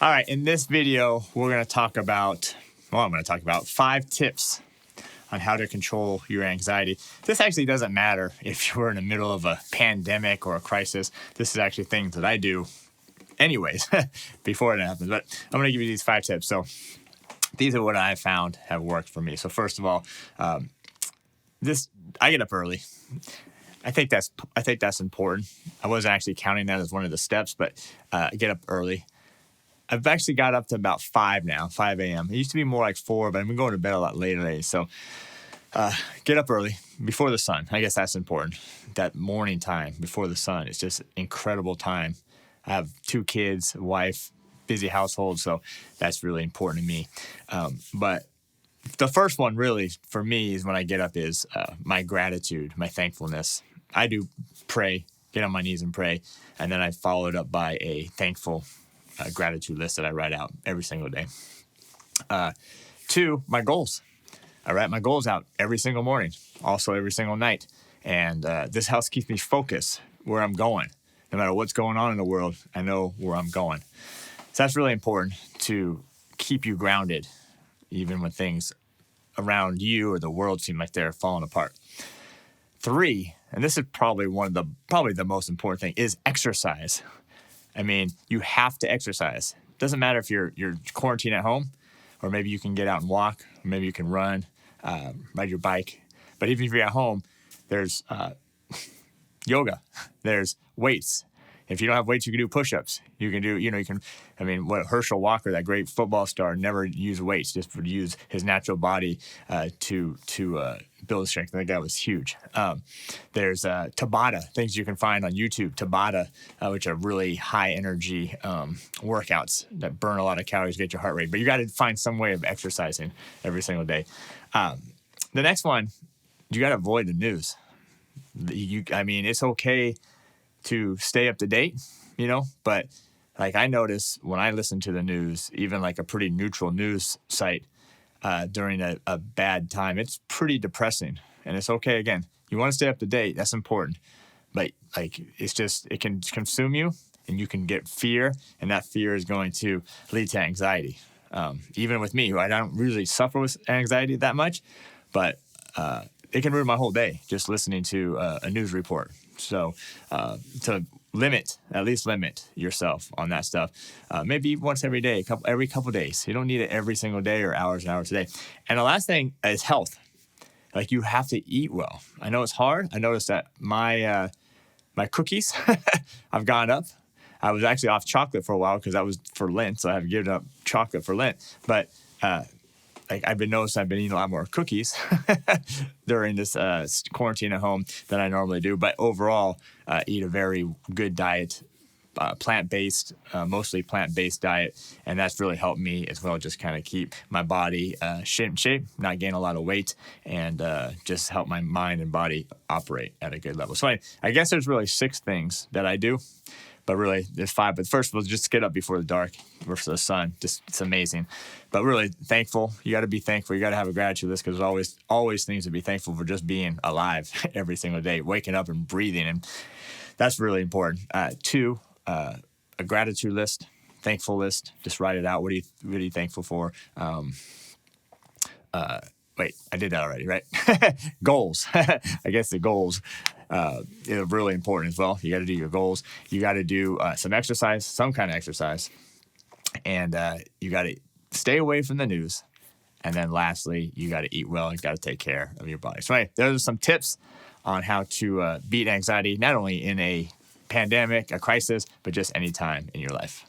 All right, in this video, I'm going to talk about 5 tips on how to control your anxiety. This actually doesn't matter if you're in the middle of a pandemic or a crisis. This is actually things that I do anyways before it happens. But I'm going to give you these 5 tips. So these are what I found have worked for me. So first of all, I get up early. I think that's important. I wasn't actually counting that as one of the steps, but I get up early. I've actually got up to about 5 now, 5 a.m. It used to be more like 4, but I've been going to bed a lot later today. So get up early before the sun. I guess that's important. That morning time before the sun is just incredible time. I have 2 kids, a wife, busy household, so that's really important to me. But the first one really for me is when I get up is my gratitude, my thankfulness. I do pray, get on my knees and pray, and then I follow it up by a thankful gratitude list that I write out every single day. 2, my goals. I write my goals out every single morning, also every single night. And this helps keep me focused where I'm going. No matter what's going on in the world, I know where I'm going. So that's really important to keep you grounded, even when things around you or the world seem like they're falling apart. 3, and this is probably the most important thing, is exercise. I mean, you have to exercise. Doesn't matter if you're quarantined at home, or maybe you can get out and walk, or maybe you can run, ride your bike. But even if you're at home, there's yoga, there's weights. If you don't have weights, you can do push-ups. You can do, Herschel Walker, that great football star, never used weights, just would use his natural body to build strength. That guy was huge. There's Tabata, things you can find on YouTube, Tabata, which are really high-energy workouts that burn a lot of calories, get your heart rate. But you got to find some way of exercising every single day. The next one, you got to avoid the news. It's okay to stay up to date, but like I notice when I listen to the news, even like a pretty neutral news site during a bad time, it's pretty depressing. And it's okay, again, you want to stay up to date, that's important. But it can consume you and you can get fear, and that fear is going to lead to anxiety. Even with me, who I don't really suffer with anxiety that much, but it can ruin my whole day just listening to a news report. So to at least limit yourself on that stuff. Maybe once every day, every couple days. You don't need it every single day or hours and hours a day. And the last thing is health. Like, you have to eat well. I know it's hard. I noticed that my cookies, I've gone up. I was actually off chocolate for a while because that was for Lent, so I have given up chocolate for Lent. But I've been eating a lot more cookies during this quarantine at home than I normally do. But overall, eat a very good diet, mostly plant-based diet. And that's really helped me as well, just kind of keep my body in shape, not gain a lot of weight, and just help my mind and body operate at a good level. So I guess there's really 6 things that I do. But really, there's 5. But first of all, just get up before the dark versus the sun. It's amazing. But really, thankful. You got to be thankful. You got to have a gratitude list, because there's always things to be thankful for, just being alive every single day, waking up and breathing. And that's really important. 2, a gratitude list, thankful list. Just write it out. What are you thankful for? Wait, I did that already, right? Goals. I guess the goals are really important as well. You got to do your goals. You got to do some exercise, some kind of exercise. And you got to stay away from the news. And then lastly, you got to eat well. You got to take care of your body. So anyway, those are some tips on how to beat anxiety, not only in a pandemic, a crisis, but just any time in your life.